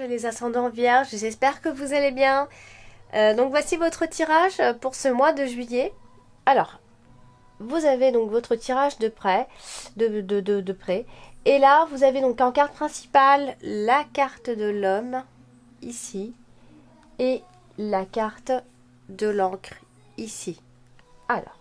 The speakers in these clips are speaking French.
les ascendants vierges, j'espère que vous allez bien. Donc voici votre tirage pour ce mois de juillet. Alors, vous avez donc votre tirage de près, de près. Et là, vous avez donc en carte principale la carte de l'homme, ici, et la carte de l'encre, ici. Alors,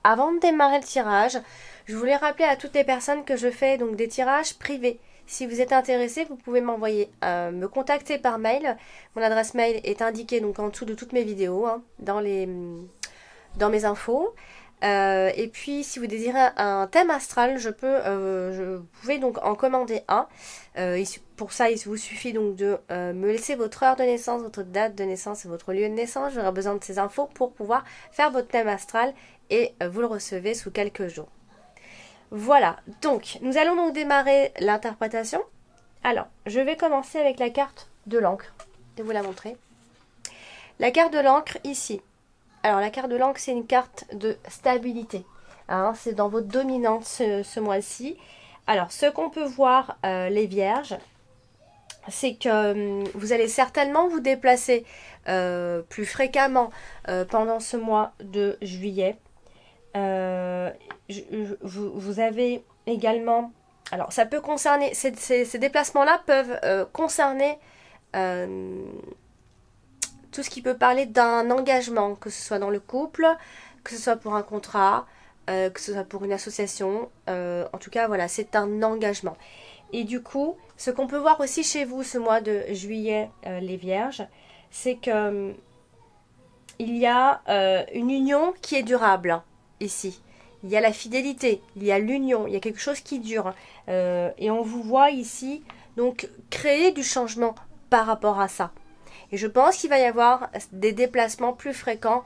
avant de démarrer le tirage, je voulais rappeler à toutes les personnes que je fais donc des tirages privés. Si vous êtes intéressé, vous pouvez me contacter par mail. Mon adresse mail est indiquée donc en dessous de toutes mes vidéos, hein, dans mes infos. Et puis, si vous désirez un thème astral, vous pouvez donc en commander un. Pour ça, il vous suffit donc de me laisser votre heure de naissance, votre date de naissance et votre lieu de naissance. J'aurai besoin de ces infos pour pouvoir faire votre thème astral et vous le recevez sous quelques jours. Voilà, donc nous allons donc démarrer l'interprétation. Alors, je vais commencer avec la carte de l'encre. Je vais vous la montrer. La carte de l'encre ici. Alors, la carte de l'encre, c'est une carte de stabilité. Hein, c'est dans votre dominante ce mois-ci. Alors, ce qu'on peut voir, les vierges, c'est que vous allez certainement vous déplacer plus fréquemment pendant ce mois de juillet. Vous avez également... Alors, ça peut concerner... Ces déplacements-là peuvent concerner tout ce qui peut parler d'un engagement, que ce soit dans le couple, que ce soit pour un contrat, que ce soit pour une association. En tout cas, voilà, c'est un engagement. Et du coup, ce qu'on peut voir aussi chez vous ce mois de juillet, les vierges, c'est que il y a une union qui est durable, ici. Il y a la fidélité, il y a l'union, il y a quelque chose qui dure. Et on vous voit ici, donc, créer du changement par rapport à ça. Et je pense qu'il va y avoir des déplacements plus fréquents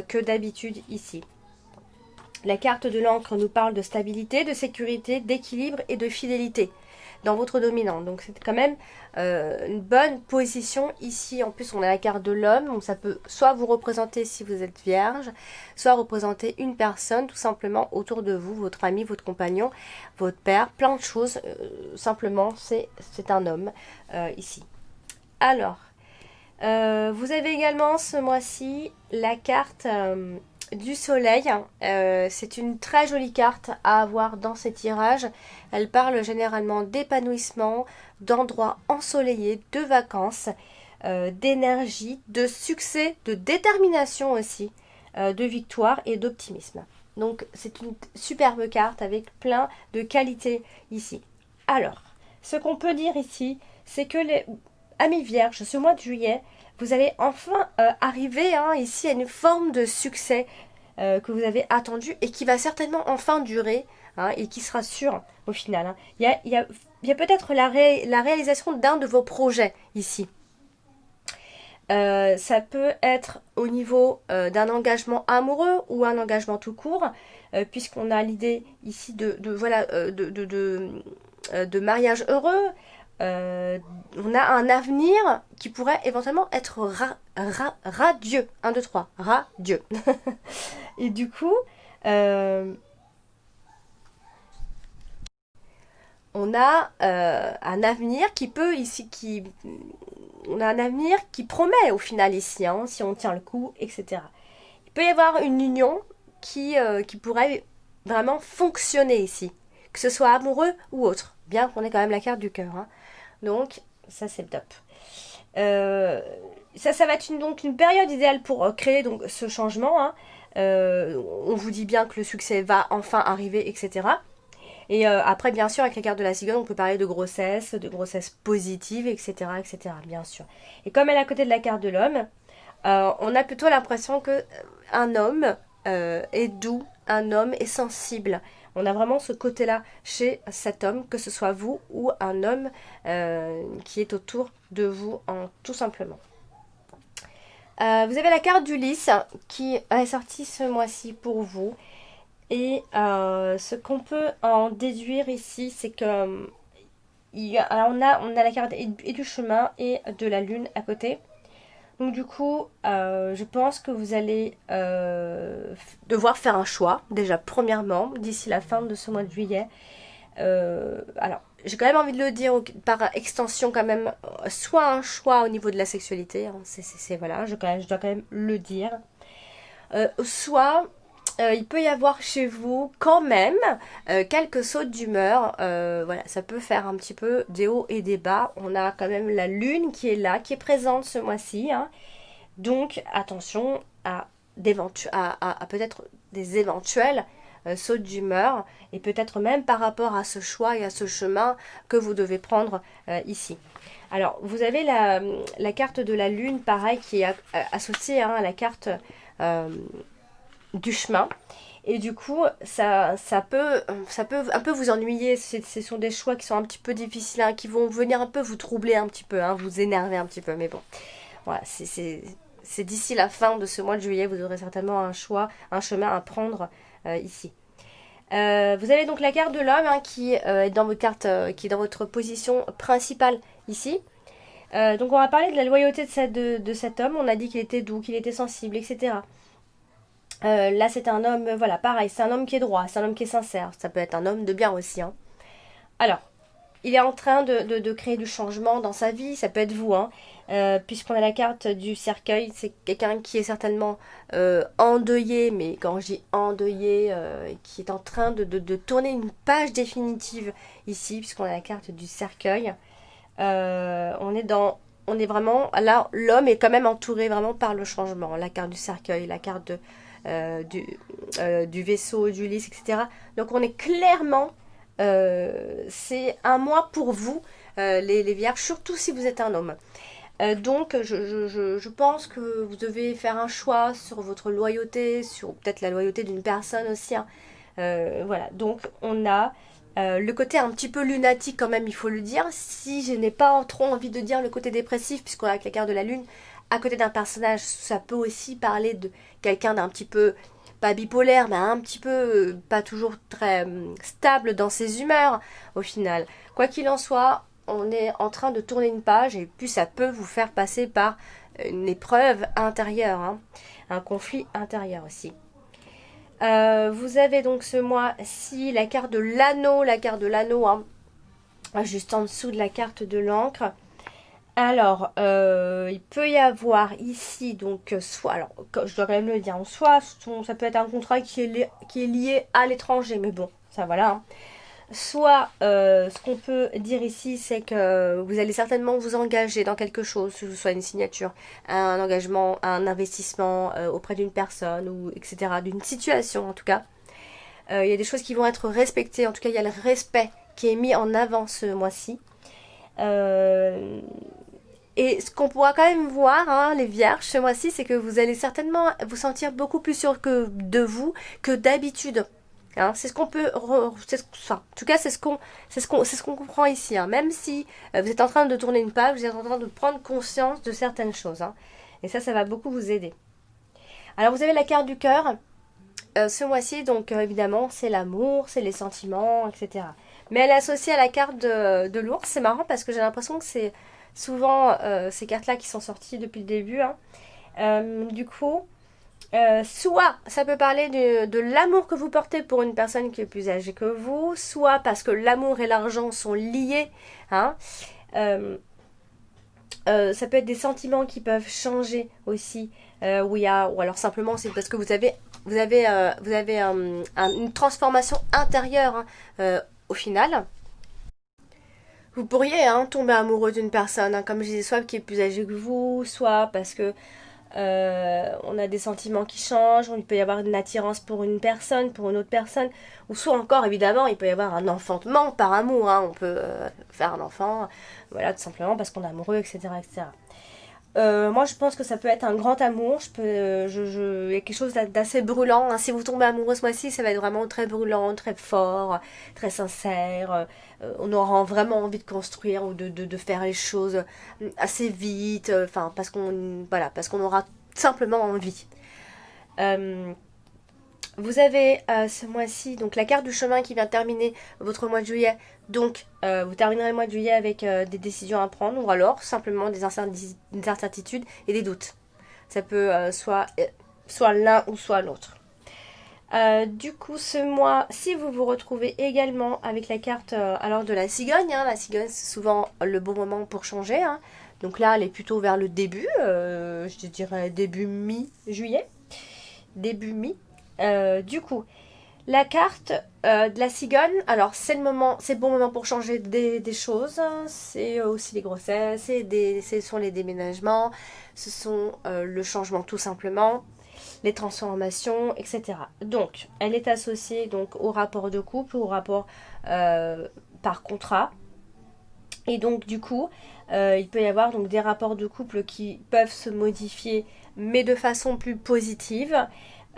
que d'habitude ici. La carte de l'encre nous parle de stabilité, de sécurité, d'équilibre et de fidélité dans votre dominant. Donc c'est quand même une bonne position ici. En plus, on a la carte de l'homme. Donc ça peut soit vous représenter si vous êtes vierge, soit représenter une personne tout simplement autour de vous, votre ami, votre compagnon, votre père, plein de choses. Simplement, c'est un homme ici. Alors, vous avez également ce mois-ci la carte du soleil. C'est une très jolie carte à avoir dans ces tirages. Elle parle généralement d'épanouissement, d'endroits ensoleillés, de vacances, d'énergie, de succès, de détermination aussi, de victoire et d'optimisme. Donc c'est une superbe carte avec plein de qualités ici. Alors, ce qu'on peut dire ici, c'est que les amis vierges, ce mois de juillet, vous allez enfin arriver ici à une forme de succès que vous avez attendu et qui va certainement enfin durer et qui sera sûr au final. Il y a peut-être la réalisation d'un de vos projets ici. Ça peut être au niveau d'un engagement amoureux ou un engagement tout court, puisqu'on a l'idée ici de mariage heureux. On a un avenir qui pourrait éventuellement être radieux. 1, 2, 3, radieux. Et du coup, on a un avenir qui peut ici, on a un avenir qui promet au final ici, si on tient le coup, etc. Il peut y avoir une union qui pourrait vraiment fonctionner ici, que ce soit amoureux ou autre, bien qu'on ait quand même la carte du cœur. Donc, ça c'est le top. Ça va être donc une période idéale pour créer donc ce changement. On vous dit bien que le succès va enfin arriver, etc. Et après, bien sûr, avec la carte de la cigogne, on peut parler de grossesse positive, etc., etc., bien sûr. Et comme elle est à côté de la carte de l'homme, on a plutôt l'impression que un homme est doux, un homme est sensible. On a vraiment ce côté-là chez cet homme, que ce soit vous ou un homme qui est autour de vous, tout simplement. Vous avez la carte d'Ulysse qui est sortie ce mois-ci pour vous. Et ce qu'on peut en déduire ici, c'est que on a la carte et du chemin et de la lune à côté. Donc du coup, je pense que vous allez devoir faire un choix, déjà premièrement, d'ici la fin de ce mois de juillet. Alors, j'ai quand même envie de le dire par extension quand même, soit un choix au niveau de la sexualité, hein, voilà, je dois quand même le dire, soit il peut y avoir chez vous quand même quelques sautes d'humeur. Voilà, ça peut faire un petit peu des hauts et des bas. On a quand même la lune qui est là, qui est présente ce mois-ci, hein. Donc attention à peut-être des éventuels sautes d'humeur et peut-être même par rapport à ce choix et à ce chemin que vous devez prendre ici. Alors, vous avez la carte de la lune, pareil, qui est associée, hein, à la carte euh, du chemin. Et du coup, ça peut un peu vous ennuyer. Ce sont des choix qui sont un petit peu difficiles, hein, qui vont venir un peu vous troubler un petit peu, hein, vous énerver un petit peu. Mais bon, voilà, c'est d'ici la fin de ce mois de juillet, vous aurez certainement un choix, un chemin à prendre ici. Vous avez donc la carte de l'homme, hein, qui est dans votre carte, qui est dans votre position principale ici. Donc on va parler de la loyauté de cet homme. On a dit qu'il était doux, qu'il était sensible, etc. Là c'est un homme, voilà, pareil, c'est un homme qui est droit, c'est un homme qui est sincère. Ça peut être un homme de bien aussi, hein. Alors, il est en train de créer du changement dans sa vie, ça peut être vous, hein. Puisqu'on a la carte du cercueil, c'est quelqu'un qui est certainement endeuillé, mais quand je dis endeuillé, qui est en train de tourner une page définitive ici, puisqu'on a la carte du cercueil. On est vraiment, là, l'homme est quand même entouré vraiment par le changement. La carte du cercueil, la carte du vaisseau, du lys, etc. Donc on est clairement, c'est un mois pour vous, les vierges, surtout si vous êtes un homme. Donc je pense que vous devez faire un choix sur votre loyauté, sur peut-être la loyauté d'une personne aussi, hein. Voilà, donc on a le côté un petit peu lunatique quand même, il faut le dire. Si je n'ai pas trop envie de dire le côté dépressif, puisqu'on a avec la carte de la lune, à côté d'un personnage, ça peut aussi parler de quelqu'un d'un petit peu, pas bipolaire, mais un petit peu pas toujours très stable dans ses humeurs au final. Quoi qu'il en soit, on est en train de tourner une page et puis ça peut vous faire passer par une épreuve intérieure, hein, un conflit intérieur aussi. Vous avez donc ce mois-ci la carte de l'anneau, hein, juste en dessous de la carte de l'encre. Alors, il peut y avoir ici, donc, soit, alors, je dois quand même le dire, soit ça peut être un contrat qui est lié à l'étranger, mais bon, ça voilà, hein. Soit, ce qu'on peut dire ici, c'est que vous allez certainement vous engager dans quelque chose, que ce soit une signature, un engagement, un investissement auprès d'une personne, ou etc., d'une situation en tout cas. Il y a des choses qui vont être respectées, en tout cas il y a le respect qui est mis en avant ce mois-ci. Et ce qu'on pourra quand même voir, hein, les vierges, ce mois-ci, c'est que vous allez certainement vous sentir beaucoup plus sûr de vous que d'habitude. Hein, c'est ce qu'on peut, enfin, en tout cas c'est ce qu'on comprend ici, hein. Même si vous êtes en train de tourner une page, vous êtes en train de prendre conscience de certaines choses, hein. Et ça va beaucoup vous aider. Alors vous avez la carte du cœur. Ce mois-ci, donc évidemment, c'est l'amour, c'est les sentiments, etc. Mais elle est associée à la carte de l'ours. C'est marrant parce que j'ai l'impression que c'est souvent ces cartes-là qui sont sorties depuis le début, hein. Du coup, soit ça peut parler de l'amour que vous portez pour une personne qui est plus âgée que vous, soit parce que l'amour et l'argent sont liés, hein. Ça peut être des sentiments qui peuvent changer aussi, ou alors simplement c'est parce que vous avez une transformation intérieure, hein, au final. Vous pourriez, hein, tomber amoureux d'une personne, hein, comme je disais, soit qui est plus âgée que vous, soit parce que on a des sentiments qui changent, il peut y avoir une attirance pour une personne, pour une autre personne, ou soit encore évidemment il peut y avoir un enfantement par amour, hein. On peut faire un enfant, voilà, tout simplement parce qu'on est amoureux, etc., etc. Moi je pense que ça peut être un grand amour, il y a quelque chose d'assez brûlant, hein. Si vous tombez amoureux ce mois-ci, ça va être vraiment très brûlant, très fort, très sincère. On aura vraiment envie de construire ou de faire les choses assez vite, enfin parce qu'on aura simplement envie. Euh, vous avez ce mois-ci donc la carte du chemin qui vient terminer votre mois de juillet. Donc vous terminerez le mois de juillet avec des décisions à prendre ou alors simplement des incertitudes et des doutes. Ça peut soit l'un ou soit l'autre. Du coup, ce mois, si vous vous retrouvez également avec la carte alors de la cigogne, hein, la cigogne c'est souvent le bon moment pour changer. Hein. Donc là, elle est plutôt vers le début, je dirais début mi-juillet, début mi. Du coup, la carte de la cigogne, alors c'est le moment, c'est le bon moment pour changer des choses. C'est aussi les grossesses, ce sont les déménagements, ce sont le changement tout simplement, les transformations, etc. Donc, elle est associée donc au rapport de couple, au rapport par contrat. Et donc, du coup, il peut y avoir donc des rapports de couple qui peuvent se modifier, mais de façon plus positive.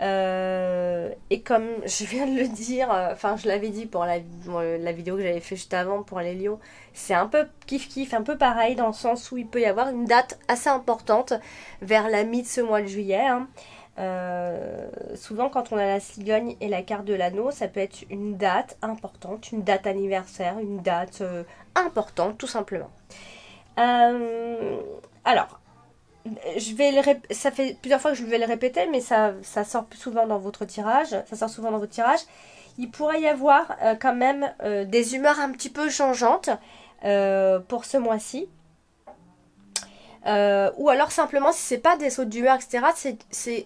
Et comme je viens de le dire, enfin je l'avais dit pour la vidéo que j'avais fait juste avant pour les lions, c'est un peu kiff-kiff, un peu pareil dans le sens où il peut y avoir une date assez importante vers la mi de ce mois de juillet. Hein. Souvent quand on a la cigogne et la carte de l'anneau, ça peut être une date importante, une date anniversaire, une date importante tout simplement. Alors, ça fait plusieurs fois que je vais le répéter, mais ça sort plus souvent dans votre tirage. Ça sort souvent dans votre tirage. Il pourrait y avoir quand même des humeurs un petit peu changeantes pour ce mois-ci. Ou alors simplement, si c'est pas des sautes d'humeur, etc.,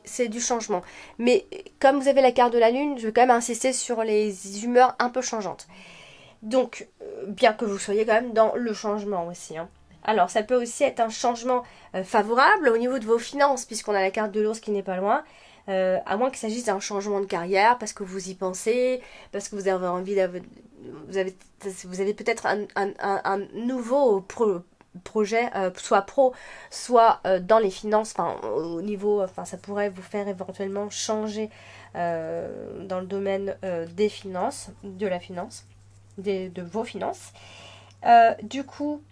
c'est du changement. Mais comme vous avez la carte de la lune, je vais quand même insister sur les humeurs un peu changeantes. Donc, bien que vous soyez quand même dans le changement aussi. Hein. Alors, ça peut aussi être un changement favorable au niveau de vos finances, puisqu'on a la carte de l'ours qui n'est pas loin. À moins qu'il s'agisse d'un changement de carrière, parce que vous y pensez, parce que vous avez envie d'avoir... Vous avez peut-être un nouveau projet, soit pro, soit dans les finances, enfin au niveau, enfin ça pourrait vous faire éventuellement changer dans le domaine des finances, de la finance, de vos finances. Du coup,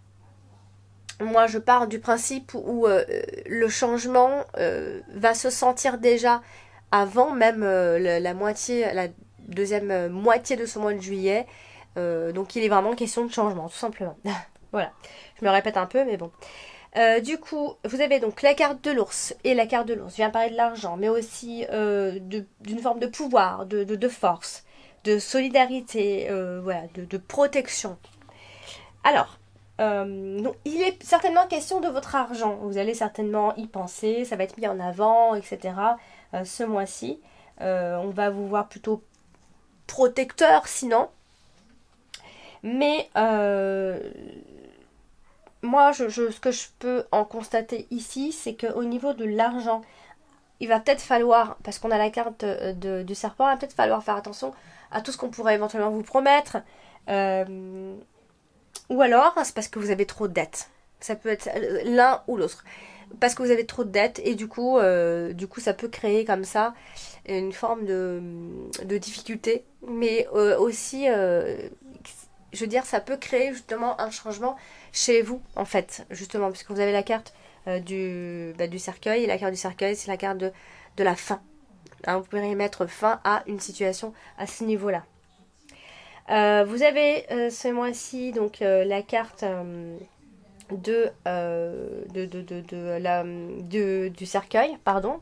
moi je pars du principe où le changement va se sentir déjà avant même la deuxième moitié de ce mois de juillet. Donc il est vraiment question de changement, tout simplement. Voilà, je me répète un peu, mais bon. Du coup, vous avez donc la carte de l'ours. Et la carte de l'ours vient parler de l'argent, mais aussi d'une forme de pouvoir, de force, de solidarité, voilà, de protection. Alors, donc, il est certainement question de votre argent. Vous allez certainement y penser, ça va être mis en avant, etc. Ce mois-ci. On va vous voir plutôt protecteur sinon. Mais moi, ce que je peux en constater ici, c'est qu'au niveau de l'argent, il va peut-être falloir, parce qu'on a la carte du serpent, il va peut-être falloir faire attention à tout ce qu'on pourrait éventuellement vous promettre. Ou alors, c'est parce que vous avez trop de dettes. Ça peut être l'un ou l'autre. Parce que vous avez trop de dettes et du coup, ça peut créer comme ça une forme de difficulté. Mais aussi, je veux dire, ça peut créer justement un changement chez vous, en fait. Justement, puisque vous avez la carte du cercueil. Et la carte du cercueil, c'est la carte de la fin. Hein, vous pouvez y mettre fin à une situation à ce niveau-là. Vous avez ce mois-ci donc la carte du cercueil, pardon.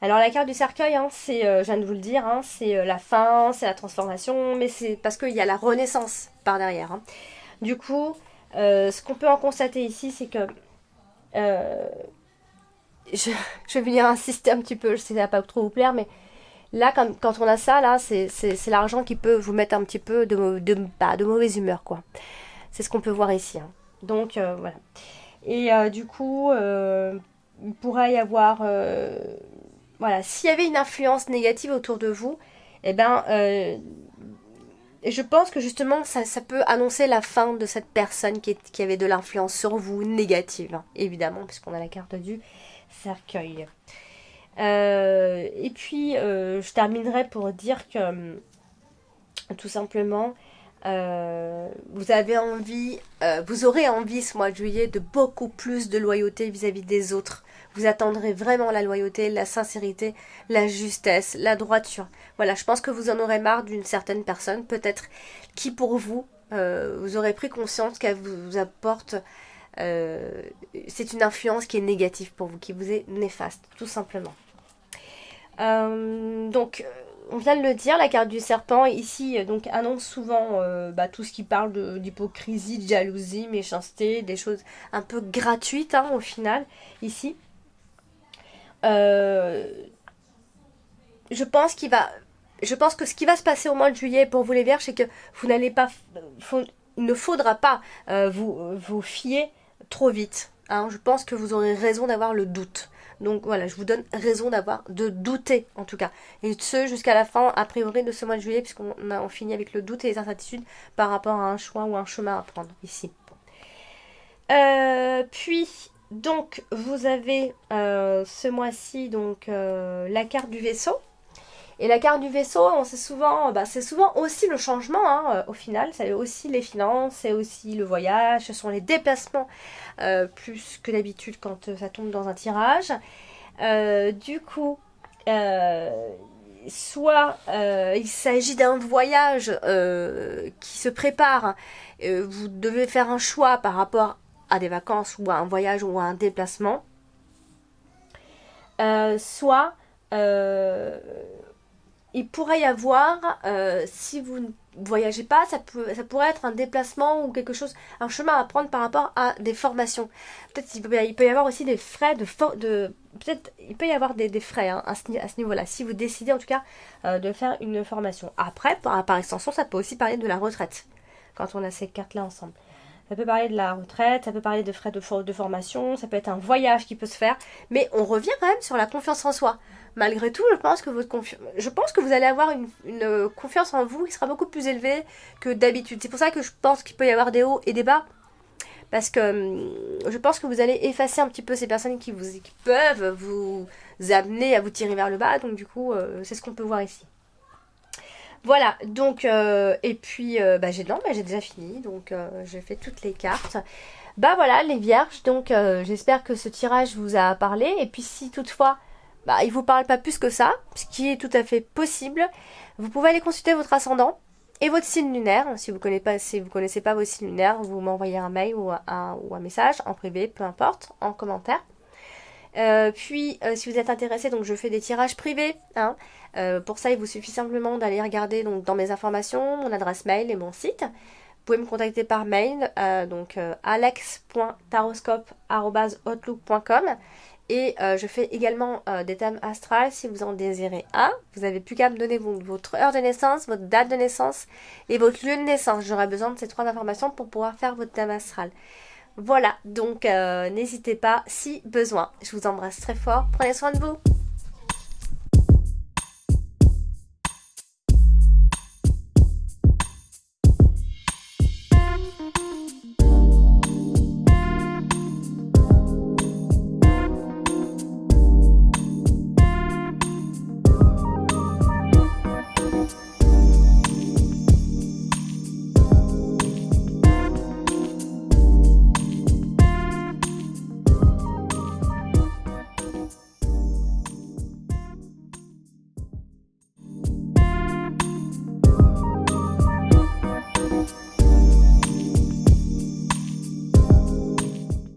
Alors la carte du cercueil, hein, c'est, je viens de vous le dire, hein, c'est la fin, c'est la transformation, mais c'est parce qu'il y a la renaissance par derrière. Hein. Du coup, ce qu'on peut en constater ici, c'est que je vais venir insister un petit peu, je sais que ça va pas trop vous plaire, mais là, quand on a ça, là, c'est l'argent qui peut vous mettre un petit peu de mauvaise humeur, quoi. C'est ce qu'on peut voir ici. Hein. Donc, voilà. Et du coup, il pourrait y avoir... voilà, s'il y avait une influence négative autour de vous, eh ben, je pense que justement, ça peut annoncer la fin de cette personne qui avait de l'influence sur vous négative, hein, évidemment, puisqu'on a la carte du cercueil. Et puis, je terminerai pour dire que, tout simplement, vous aurez envie ce mois de juillet de beaucoup plus de loyauté vis-à-vis des autres. Vous attendrez vraiment la loyauté, la sincérité, la justesse, la droiture. Voilà, je pense que vous en aurez marre d'une certaine personne, peut-être, qui pour vous, vous aurez pris conscience qu'elle vous apporte... c'est une influence qui est négative pour vous, qui vous est néfaste, tout simplement. Donc on vient de le dire, la carte du serpent ici donc annonce souvent tout ce qui parle d'hypocrisie, de jalousie, méchanceté, des choses un peu gratuites hein, au final ici. Euh, je pense que ce qui va se passer au mois de juillet pour vous les Vierges, c'est que vous n'allez pas, il ne faudra pas vous fier trop vite. Hein. Je pense que vous aurez raison d'avoir le doute. Donc voilà, je vous donne raison de douter en tout cas. Et ce jusqu'à la fin, a priori, de ce mois de juillet, puisqu'on finit avec le doute et les incertitudes par rapport à un choix ou un chemin à prendre ici. Puis, donc, vous avez ce mois-ci donc la carte du vaisseau. Et la carte du vaisseau, c'est souvent aussi le changement, hein, au final. C'est aussi les finances, c'est aussi le voyage, ce sont les déplacements plus que d'habitude quand ça tombe dans un tirage. Du coup, soit il s'agit d'un voyage qui se prépare, vous devez faire un choix par rapport à des vacances ou à un voyage ou à un déplacement. Soit il pourrait y avoir, si vous ne voyagez pas, ça pourrait être un déplacement ou quelque chose, un chemin à prendre par rapport à des formations. Peut-être il peut y avoir aussi des frais peut-être il peut y avoir des frais hein, à ce niveau-là, si vous décidez en tout cas de faire une formation. Après, par extension, ça peut aussi parler de la retraite, quand on a ces cartes-là ensemble. Ça peut parler de la retraite, ça peut parler de frais de formation, ça peut être un voyage qui peut se faire, mais on revient quand même sur la confiance en soi. Malgré tout, je pense que vous allez avoir une confiance en vous qui sera beaucoup plus élevée que d'habitude. C'est pour ça que je pense qu'il peut y avoir des hauts et des bas, parce que je pense que vous allez effacer un petit peu ces personnes qui peuvent vous amener à vous tirer vers le bas, donc du coup, c'est ce qu'on peut voir ici. Voilà, donc, et puis, j'ai déjà fini, donc j'ai fait toutes les cartes. Bah voilà, les vierges, donc j'espère que ce tirage vous a parlé, et puis si toutefois, il vous parle pas plus que ça, ce qui est tout à fait possible, vous pouvez aller consulter votre ascendant et votre signe lunaire. Si vous connaissez pas vos signes lunaires, vous m'envoyez un mail ou un message, en privé, peu importe, en commentaire. Si vous êtes intéressé, donc je fais des tirages privés. Hein. Pour ça, il vous suffit simplement d'aller regarder donc, dans mes informations, mon adresse mail et mon site. Vous pouvez me contacter par mail, alex.taroscope@outlook.com. Et je fais également des thèmes astrales si vous en désirez un. Vous n'avez plus qu'à me donner votre heure de naissance, votre date de naissance et votre lieu de naissance. J'aurai besoin de ces 3 informations pour pouvoir faire votre thème astral. Voilà, donc n'hésitez pas si besoin. Je vous embrasse très fort. Prenez soin de vous.